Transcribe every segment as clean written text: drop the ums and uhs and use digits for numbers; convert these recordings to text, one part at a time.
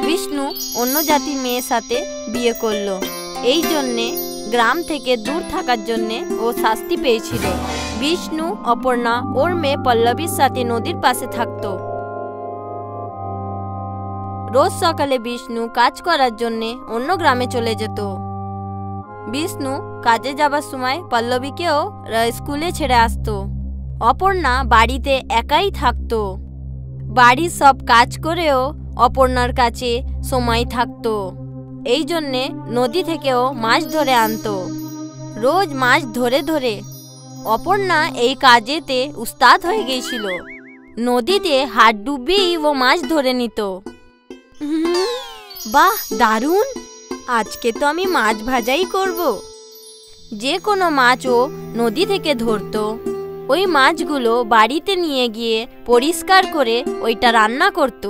বিষ্ণু অন্য জাতির মেয়ের সাথে বিয়ে করলো। এই জন্যে গ্রাম থেকে দূর থাকার জন্যে ও শাস্তি পেয়েছিল। বিষ্ণু অপর্ণা ওর মেয়ে পল্লবীর সাথে নদীর পাশে থাকতো। রোজ সকালে বিষ্ণু কাজ করার জন্যে অন্য গ্রামে চলে যেত। বিষ্ণু কাজে যাবার সময় পল্লবীকেও স্কুলে ছেড়ে আসতো। অপর্ণা বাড়িতে একাই থাকতো। বাড়ির সব কাজ করেও অপর্ণার কাছে সময় থাকতো। এই জন্যে নদী থেকেও মাছ ধরে আনতো। রোজ মাছ ধরে ধরে অপর্ণা এই কাজেতে উস্তাদ হয়ে গিয়েছিল। নদীতে হাত ডুবিয়ে ও মাছ ধরে নিত। বাহ, দারুণ! আজকে তো আমি মাছ ভাজাই করব। যে কোনো মাছও নদী থেকে ধরতো। ওই মাছগুলো বাড়িতে নিয়ে গিয়ে পরিষ্কার করে ওইটা রান্না করত।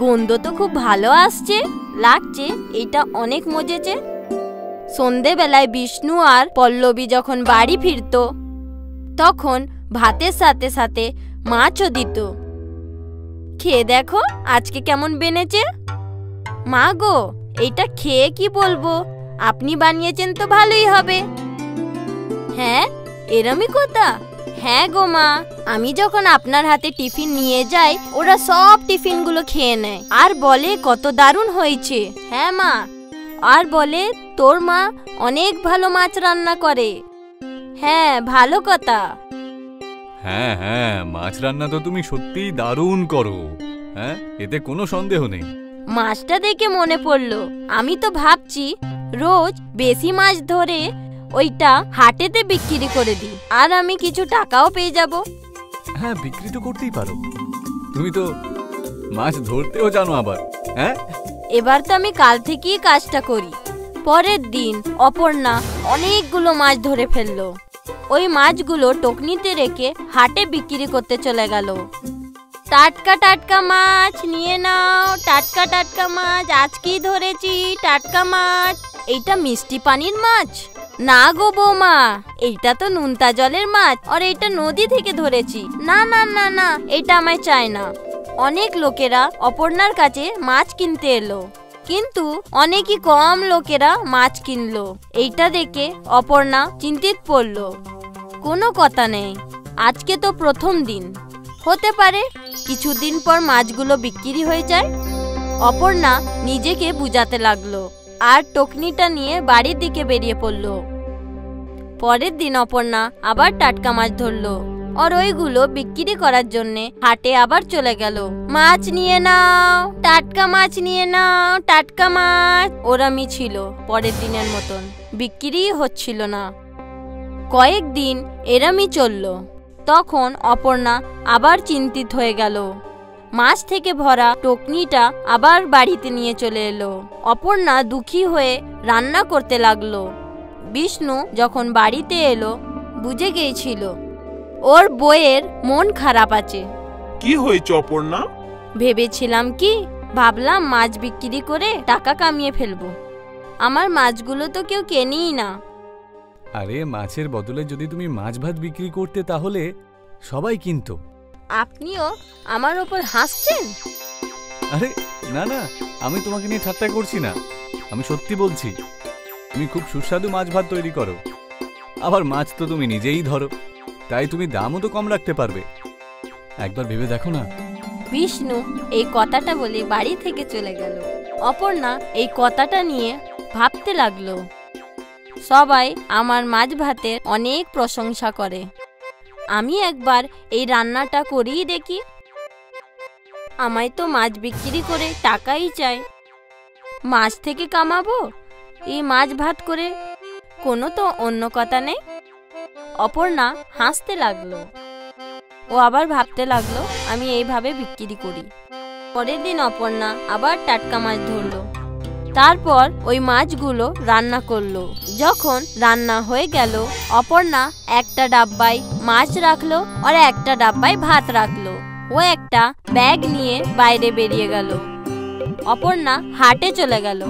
গন্ধ তো খুব ভালো লাগছে, এটা অনেক মজেছে। সন্ধেবেলায় বিষ্ণু আর পল্লবী যখন বাড়ি ফিরত তখন ভাতের সাথে সাথে মাছও দিত। খেয়ে দেখো আজকে কেমন বেনেছে। মা গো, এইটা খেয়ে কি বলবো, আপনি বানিয়েছেন তো ভালোই হবে। হ্যাঁ, এরমই কথা। হ্যাঁ গো মা, আমি যখন আপনার হাতে টিফিন নিয়ে যাই ওরা সব টিফিনগুলো খেয়ে নেয় আর বলে কত দারুণ হয়েছে। হ্যাঁ মা, আর বলে তোর মা অনেক ভালো মাছ রান্না করে। হ্যাঁ, ভালো কথা। হ্যাঁ হ্যাঁ, মাছ রান্না তো তুমি সত্যিই দারুণ করো। হ্যাঁ, এতে কোনো সন্দেহ নেই। মাছটা দেখে মনে পড়লো, আমি তো ভাবছি রোজ বেশি মাছ ধরে ওইটা হাটেতে বিক্রি করে দিই আর আমি কিছু টাকাও পেয়ে যাব। হ্যাঁ, বিক্রি তো করতেই পারো। তুমি তো মাছ ধরতেও জানো আবার। হ্যাঁ, এবার তো আমি কাল থেকেই কাজটা করি। পরের দিন অপর্ণা অনেকগুলো মাছ ধরে ফেললো। ওই মাছগুলো টকনিতে রেখে হাটে বিক্রি করতে চলে গেল। টাটকা টাটকা মাছ নিয়ে নাও, টাটকা টাটকা মাছ আজকেই ধরেছি, টাটকা মাছ। এইটা মিষ্টি পানির মাছ না গো বৌমা, এইটা তো নুনতা জলের মাছ আর এইটা নদী থেকে ধরেছি। না না না না, এটা আমায় চাই না। অনেক লোকেরা অপর্ণার কাছে মাছ কিনতে এলো, কিন্তু অনেকই কম লোকেরা মাছ কিনলো। এইটা দেখে অপর্ণা চিন্তিত পড়ল। কোনো কথা নেই, আজকে তো প্রথম দিন, হতে পারে কিছুদিন পর মাছগুলো বিক্রি হয়ে যায়। অপর্ণা নিজেকে বুঝাতে লাগলো আর টকনিটা নিয়ে বাড়ির দিকে বেরিয়ে পড়লো। পরের দিন অপর্ণা আবার টাটকা মাছ ধরলো আর ওইগুলো বিক্রি করার জন্যে হাটে আবার চলে গেল। মাছ নিয়ে নাও, টাটকা মাছ নিয়ে নাও, টাটকা মাছ। ওরমই ছিল পরের দিনের মতন, বিক্রি হচ্ছিল না। কয়েকদিন এরমই চলল। তখন অপর্ণা আবার চিন্তিত হয়ে গেল। মাছ থেকে ভরা টকনিটা আবার বাড়িতে নিয়ে চলে এলো। অপর্ণা দুঃখী হয়ে রান্না করতে লাগলো। বিষ্ণু যখন বাড়িতে এলো বুঝে গিয়েছিল ওর বউয়ের মন খারাপ আছে। কি হয়েছে অপর্ণা? ভাবলাম মাছ বিক্রি করে টাকা কামিয়ে ফেলবো। আমার মাছগুলো তো কেউ কেনেই না। আরে, মাছের বদলে যদি তুমি মাছ ভাত বিক্রি করতে তাহলে সবাই কিনতো। আপনিও আমার ওপর হাসছেন? আরে না না, আমি তোমাকে নিয়ে ঠাট্টা করছি না, আমি সত্যি বলছি। তুমি খুব সুস্বাদু মাছ ভাত তৈরি করো, আবার মাছ তো তুমি নিজেই ধরো, তাই তুমি দামও তো কম রাখতে পারবে। একবার ভেবে দেখো না। বিষ্ণু এই কথাটা বলে বাড়ি থেকে চলে গেল। অপর্ণা এই কথাটা নিয়ে ভাবতে লাগলো, সবাই আমার মাছ ভাতের অনেক প্রশংসা করে, আমি একবার এই রান্নাটা করেই দেখি। আমায় তো মাছ বিক্রি করে টাকাই চাই, মাছ থেকে কামাবো, এই মাছ ভাত করে কোনো তো অন্য কথা নেই। অপর্ণা হাসতে লাগলো। ও আবার ভাবতে লাগলো, আমি এইভাবে বিক্রি করি। পরের দিন অপর্ণা আবার টাটকা মাছ ধরলো। তারপর ওই মাছগুলো রান্না করলো। যখন রান্না হয়ে গেল, অপর্ণা একটা ডাব্বায় মাছ রাখলো আর একটা ডাব্বায় ভাত রাখলো। ও একটা ব্যাগ নিয়ে বাইরে বেরিয়ে গেল। অপর্ণা হাটে চলে গেল।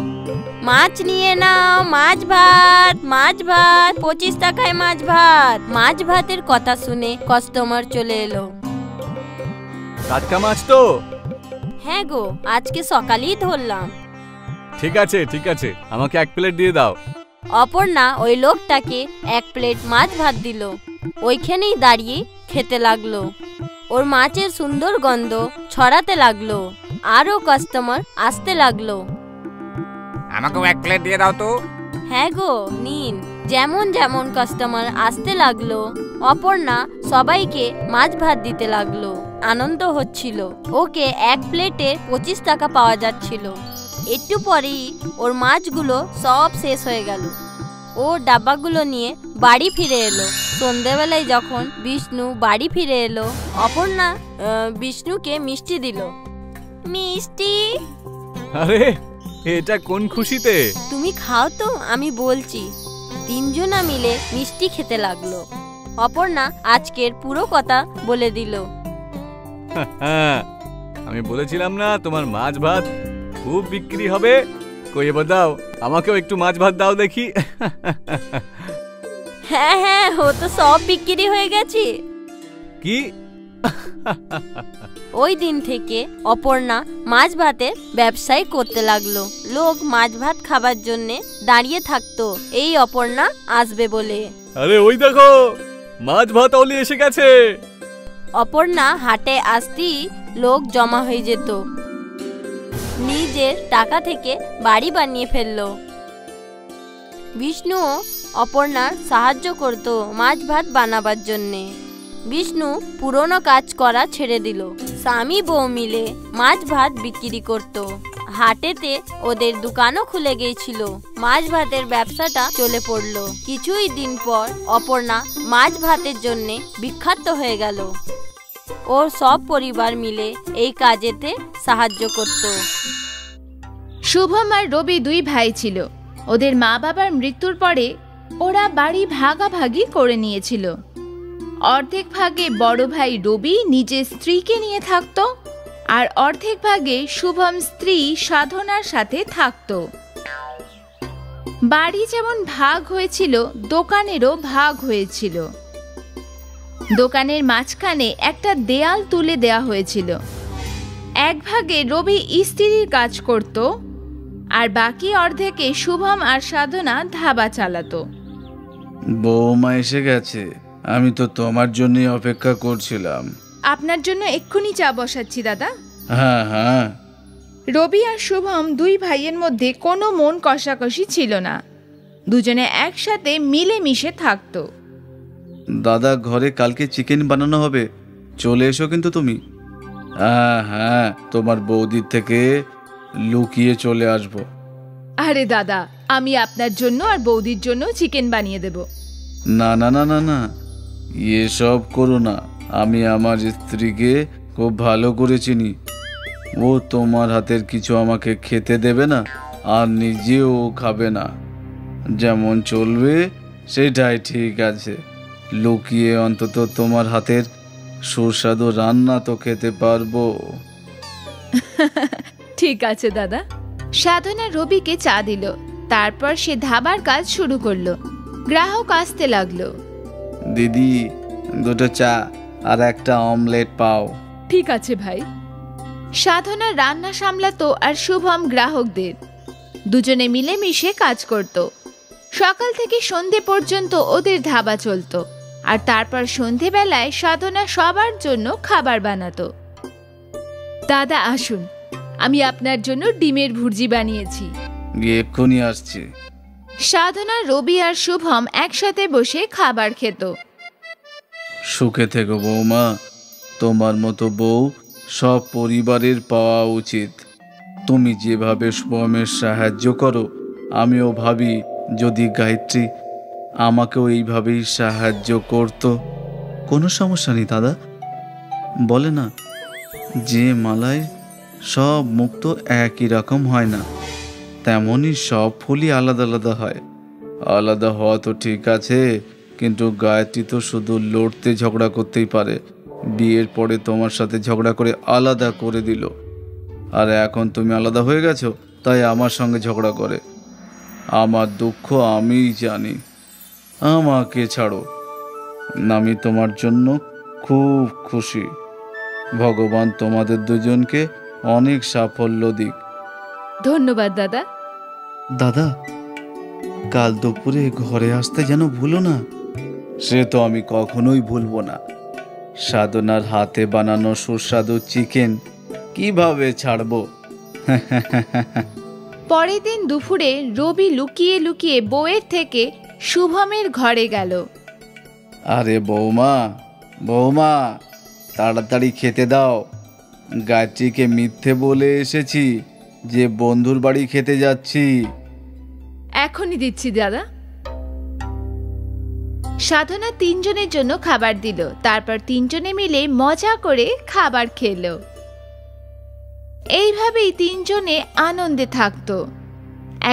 মাছ নিয়ে নাও, মাছ ভাত, মাছ ভাত, 25 টাকায় মাছ ভাত। মাছ ভাতের কথা শুনে কাস্টমার চলে এলো। টাটকা মাছ তো? হ্যাঁ গো, আজকে সকালেই ধরলাম। ঠিক আছে ঠিক আছে, আমাকে 1 প্লেট দিয়ে দাও। অপর্ণা ওই লোকটাকে 1 প্লেট মাছ ভাত দিল। ওইখানেই দাঁড়িয়ে খেতে লাগলো। ওর মাছের সুন্দর গন্ধ ছড়াতে লাগলো। আরও কাস্টমার আসতে লাগলো। আমাকেও 1 প্লেট দিয়ে দাও তো। হ্যাঁ গো, নিন। যেমন যেমন কাস্টমার আসতে লাগলো, অপর্ণা সবাইকে মাছ ভাত দিতে লাগলো। আনন্দ হচ্ছিল। ওকে 1 প্লেটে 25 টাকা পাওয়া যাচ্ছিল। একটু পরেই ওর মাছগুলো সব শেষ হয়ে গেল। ও ডাব্বাগুলো নিয়ে বাড়ি ফিরে এলো। সন্ধেবেলায় যখন বিষ্ণু বাড়ি ফিরে এলো, অপর্ণা বিষ্ণুকে মিষ্টি দিল। মিষ্টি? আরে এটা কোন খুশিতে? তুমি খাও তো, আমি বলছি। 3 জনা মিলে মিষ্টি খেতে লাগলো। অপর্ণা আজকের পুরো কথা বলে দিল। আমি বলেছিলাম না তোমার মাছ ভাত খুব বিক্রি হবে। কই এবার দাও, আমাকেও একটু মাছ ভাত দাও দেখি। হ্যাঁ হ্যাঁ, ও তো সব বিক্রি হয়ে গেছে। কি? ওই দিন থেকে অপর্ণা মাছ ভাতের ব্যবসায় করতে লাগলো। লোক মাছ ভাত খাবার জন্য দাঁড়িয়ে থাকতো এই অপর্ণা আসবে বলে। আরে ওই দেখো, মাছ ভাত অলি এসে গেছে। অপর্ণা হাটে আসতেই লোক জমা হয়ে যেত। নিজের টাকা থেকে বাড়ি বানিয়ে ফেললো। বিষ্ণু অপর্ণার সাহায্য করত মাছ ভাত বানাবার জন্যে। বিষ্ণু পুরনো কাজ করা ছেড়ে দিল। স্বামী বউ মিলে মাছ ভাত বিক্রি করত। হাটেতে ওদের দোকানও খুলে গিয়েছিল। মাছ ভাতের ব্যবসাটা চলে পড়লো। কিছুই দিন পর অপর্ণা মাছ ভাতের জন্যে বিখ্যাত হয়ে গেল। ওর সব পরিবার মিলে এই কাজেতে সাহায্য করত। শুভম আর রবি 2 ভাই ছিল। ওদের মা বাবার মৃত্যুর পরে ওরা বাড়ি ভাগাভাগি করে নিয়েছিল। অর্ধেক ভাগে বড় ভাই রবি নিজের স্ত্রীকে নিয়ে থাকতো, আর অর্ধেক ভাগে শুভম স্ত্রী সাধনার সাথে থাকতো। বাড়ি যেমন ভাগ হয়েছিল, দোকানেরও ভাগ হয়েছিল। দোকানের মাঝখানে একটা দেয়াল তুলে দেয়া হয়েছিল। 1 ভাগে রবি স্ত্রীর কাজ করত, আর বাকি অর্ধেকে শুভম আর সাধনা ধাবা চালাতো। বৌমা এসে গেছে, আমি তো তোমার জন্যই অপেক্ষা করছিলাম। আপনার জন্য এক্ষুনি চা বসাচ্ছি দাদা। হ্যাঁ হ্যাঁ। রবি আর শুভম 2 ভাইয়ের মধ্যে কোনো মন কষাকষি ছিল না। দুজনে একসাথে মিলেমিশে থাকতো। দাদা, ঘরে কালকে চিকেন বানানো হবে, চলে এসো কিন্তু তুমি। হ্যাঁ হ্যাঁ, তোমার বৌদির থেকে লুকিয়ে চলে আসবো। আরে দাদা, আমি আপনার জন্য আর বৌদির জন্য চিকেন বানিয়ে দেব। না না না না না, এসব করো না। আমি আমার স্ত্রীকে খুব ভালো করে চিনি। ও তোমার হাতের কিছু আমাকে খেতে দেবে না, আর নিজেও খাবে না। যেমন চলবে সেটাই ঠিক আছে। লুকিয়ে অন্তত তোমার হাতের সুস্বাদু রান্না তো খেতে পারবো। ঠিক আছে দাদা। সাধনা রবিকে চা দিল। তারপর সে ধাবার কাজ শুরু করলো। গ্রাহক আসতে লাগলো। দিদি, 2টো চা আর একটা অমলেট পাও। ঠিক আছে ভাই। সাধনা রান্না সামলাতো আর শুভম গ্রাহকদের। দুজনে মিলেমিশে কাজ করত। সকাল থেকে সন্ধে পর্যন্ত ওদের ধাবা চলতো, আর তারপর সন্ধেবেলায় সাধনা সবার জন্য খাবার বানাতো। দাদা আসুন, আমি আপনার জন্য ডিমের ভুর্জি বানিয়েছি। এক্ষুনি আসছি। সাধনা, রবি আর শুভম একসাথে বসে খাবার খেত। সুখে থেকো বৌমা, তোমার মতো বউ সব পরিবারের পাওয়া উচিত। তুমি যেভাবে শুভমের সাহায্য করো, আমিও ভাবি যদি গায়ত্রী আমাকেও এইভাবেই সাহায্য করত। কোনো সমস্যা নেই দাদা। বলে না, যে মালায় সব মুক্ত একই রকম হয় না, তেমনই সব ফুলই আলাদা আলাদা হয়। আলাদা হওয়া তো ঠিক আছে, কিন্তু গায়ত্রী তো শুধু লড়তে ঝগড়া করতেই পারে। বিয়ের পরে তোমার সাথে ঝগড়া করে আলাদা করে দিল, আর এখন তুমি আলাদা হয়ে গেছো, তাই আমার সঙ্গে ঝগড়া করে। আমার দুঃখ আমিই জানি। আমাকে ছাড়ো, আমি তোমার জন্য খুব খুশি। ভগবান তোমাদের দুজনকে অনেক সাফল্য দিক। ধন্যবাদ দাদা। দাদা, কাল দুপুরে ঘরে আসতে যেন ভুলো না। সে তো আমি কখনোই ভুলবো না। সাধনার হাতে বানানো সুস্বাদু চিকেন কিভাবে ছাড়বো। পরের দিন দুপুরে রবি লুকিয়ে লুকিয়ে বউয়ের থেকে শুভমের ঘরে গেল। আরে বৌমা, বৌমা, তাড়াতাড়ি খেতে দাও। গায়ত্রীকে মিথ্যে বলে এসেছি যে বন্ধুর বাড়ি খেতে যাচ্ছি। এখনই দিচ্ছি দাদা। সাধনা তিনজনের জন্য খাবার দিল, তারপর তিনজনে মিলে মজা করে খাবার খেলো। এইভাবেই তিনজনে আনন্দে থাকতো।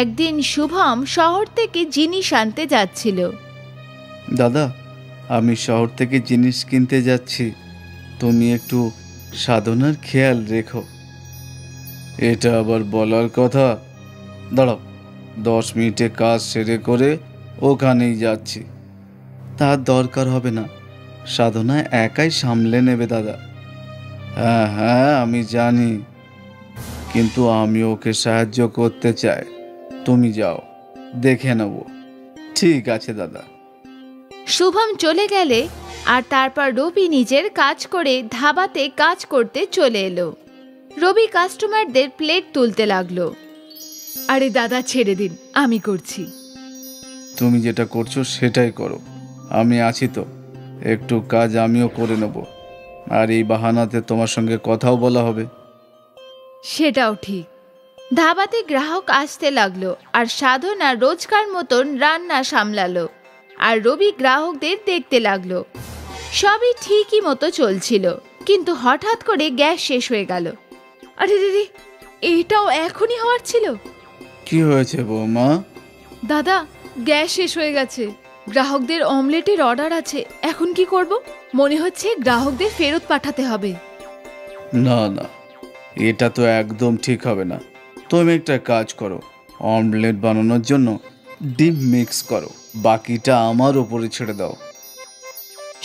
একদিন শুভম শহর থেকে জিনিস আনতে যাচ্ছিল। দাদা, আমি শহর থেকে জিনিস কিনতে যাচ্ছি, তুমি একটু সাধনার খেয়াল রেখো। এটা আবার বলার কথা? দাঁড়াও, 10 মিনিটে কাজ সেরে করে ওখানেই যাচ্ছি। তার দরকার হবে না, সাধনা একাই সামলে নেবে দাদা। হ্যাঁ হ্যাঁ, আমি জানি, কিন্তু আমি ওকে সাহায্য করতে চাই। তুমি যাও, দেখে নেব। ঠিক আছে দাদা। শুভম চলে গেলে আর তারপর রবি নিজের কাজ করে ধাবাতে কাজ করতে চলে এলো। রবি কাস্টমারদের প্লেট তুলতে লাগলো। আরে দাদা, ছেড়ে দিন, আমি করছি। তুমি যেটা করছো সেটাই করো, আমি আছি তো। একটু কাজ আমিও করে নেব, আর এই বাহানাতে তোমার সঙ্গে কথাও বলা হবে। সেটাও ঠিক। ধাবাতে গ্রাহক আসতে লাগলো আর সাধনা রোজকার মতন রান্না সামলালো, আর রবি গ্রাহকদের দেখতে লাগলো। সবই ঠিকই মতো চলছিল, কিন্তু হঠাৎ করে গ্যাস শেষ হয়ে গেল। আরে রে রে, এটাও এখনই হওয়ার ছিল। কি হয়েছে বৌমা? দাদা, গ্যাস শেষ হয়ে গেছে। গ্রাহকদের অমলেটের অর্ডার আছে, এখন কি করব? মনে হচ্ছে গ্রাহকদের ফেরত পাঠাতে হবে। না না, এটা তো একদম ঠিক হবে না। তুমি একটা কাজ করো, অমলেট বানানোর জন্য ডিম মিক্স করো, বাকিটা আমার ওপরে ছেড়ে দাও।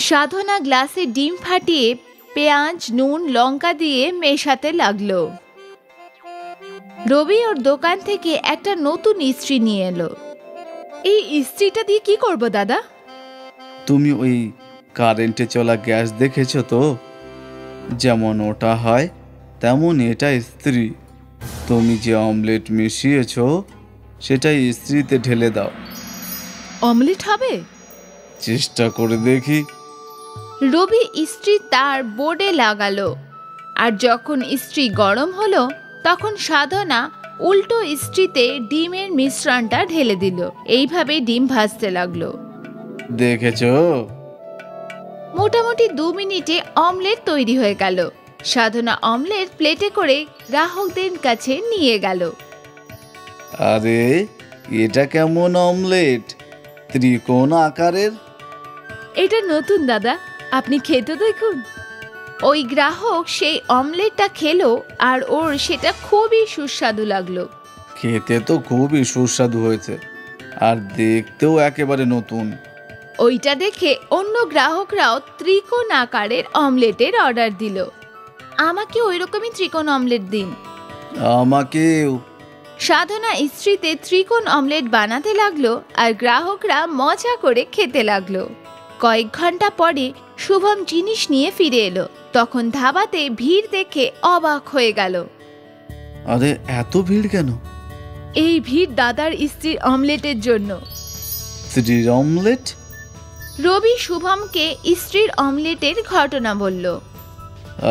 সাধনা গ্লাসে ডিম ফাটিয়ে পেঁয়াজ, নুন, লঙ্কা দিয়ে মেশাতে লাগলো। রবি ওর দোকান থেকে একটা নতুন ইস্ত্রি নিয়ে এলো। এই ইস্ত্রিটা দিয়ে কি করব দাদা? তুমি ওই কারেন্টে চলা গ্যাস দেখেছো তো? যেমন ওটা হয় তেমন এটা ইস্ত্রি। তুমি যে অমলেট মিশিয়েছো সেটা ইস্ত্রিতে ঢেলে দাও। অমলেট হবে? চেষ্টা করে দেখি। রবি ইস্ত্রি তার বোর্ডে লাগালো, আর যখন ইস্ত্রি গরম হলো তখন সাধনা উল্টো ইস্ত্রিতে ডিমের মিশ্রণটা ঢেলে দিল। এইভাবে ডিম ভাজতে লাগলো। দেখেছো? মোটামুটি 2 মিনিটে অমলেট তৈরি হয়ে গেল। সাধনা অমলেট প্লেটে করে গ্রাহকদের কাছে নিয়ে গেল। আরে, এটা কেমন অমলেট? ত্রিকোণ আকারের। এটা নতুন দাদা, আপনি খেতে দেখুন। ওই গ্রাহক সেই অমলেটটা খেলো আর ওর সেটা খুবই সুস্বাদু লাগলো। খেতে তো খুবই সুস্বাদু হয়েছে, আর দেখতেও একেবারে নতুন। ওইটা দেখে অন্য গ্রাহকরাও ত্রিকোণ আকারের অমলেটের অর্ডার দিল। আমাকে ওই রকমই ত্রিকোণ অমলেট দিন। আমাকেও। সাধনা ইস্ত্রিতে ত্রিকোণ অমলেট বানাতে লাগলো আর গ্রাহকরা মজা করে খেতে লাগলো। কয়েক ঘন্টা পরে শুভম জিনিস নিয়ে ফিরে এলো। তখন ধাবাতে ভিড় দেখে অবাক হয়ে গেল। আরে, এত ভিড় কেন? এই ভিড় দাদার স্ত্রীর অমলেটের জন্য। স্ত্রীর অমলেট? রবি শুভমকে স্ত্রীর অমলেটের ঘটনা বলল।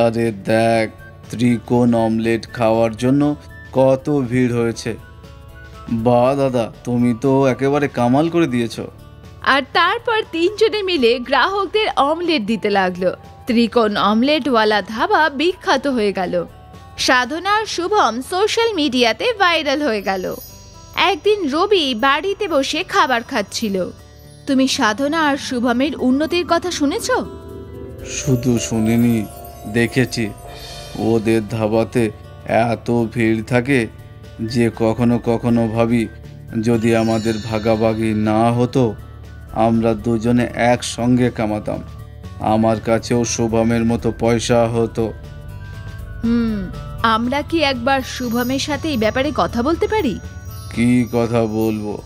আরে দেখ, ত্রিকোণ অমলেট খাওয়ার জন্য কত ভিড় হয়েছে। বাহ দাদা, তুমি তো একেবারে কামাল করে দিয়েছো। আর তারপর তিনজনে মিলে গ্রাহকদের অমলেট দিতে লাগলো। ত্রিকোণ অমলেটওয়ালা ধাবা বিখ্যাত হয়ে গেল। সাধনা আর শুভম সোশ্যাল মিডিয়াতে ভাইরাল হয়ে গেল। একদিন রবি বাড়িতে বসে খাবার খাচ্ছিল। তুমি সাধনা আর শুভমের উন্নতির কথা শুনেছো? শুধু শুনিনি, দেখেছি। ওদের ধাবাতে এত ভিড় থাকে যে কখনো কখনো ভাবি যদি আমাদের ভাগাভাগি না হতো, আমরা দুজনে একসঙ্গে কামাতাম, আমার কাছেও শুভমের মতো পয়সা হতো। আমরা কি একবার শুভমের সাথে এই ব্যাপারে কথা বলতে পারি? কি কথা বলবো?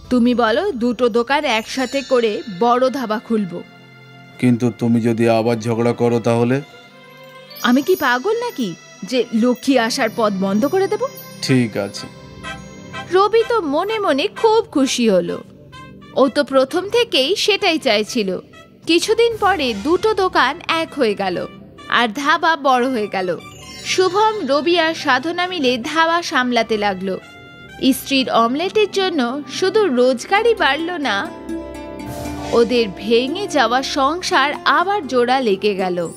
তুমি বলো দুটো দোকান একসাথে করে বড় ধাবা খুলবো। কিন্তু তুমি যদি আবার ঝগড়া করো তাহলে? আমি কি পাগল নাকি যে লক্ষ্মী আসার পথ বন্ধ করে দেব? ঠিক আছে। রবি তো মনে মনে খুব খুশি হলো। ও তো প্রথম থেকেই সেটাই চাইছিল। কিছুদিন পরে দুটো দোকান এক হয়ে গেল আর ধাবা বড় হয়ে গেল। শুভম, রবি আর সাধনা মিলে ধাবা সামলাতে লাগলো। স্ত্রীর অমলেটের জন্য শুধু রোজগারই বাড়ল না, ওদের ভেঙে যাওয়া সংসার আবার জোড়া লেগে গেল।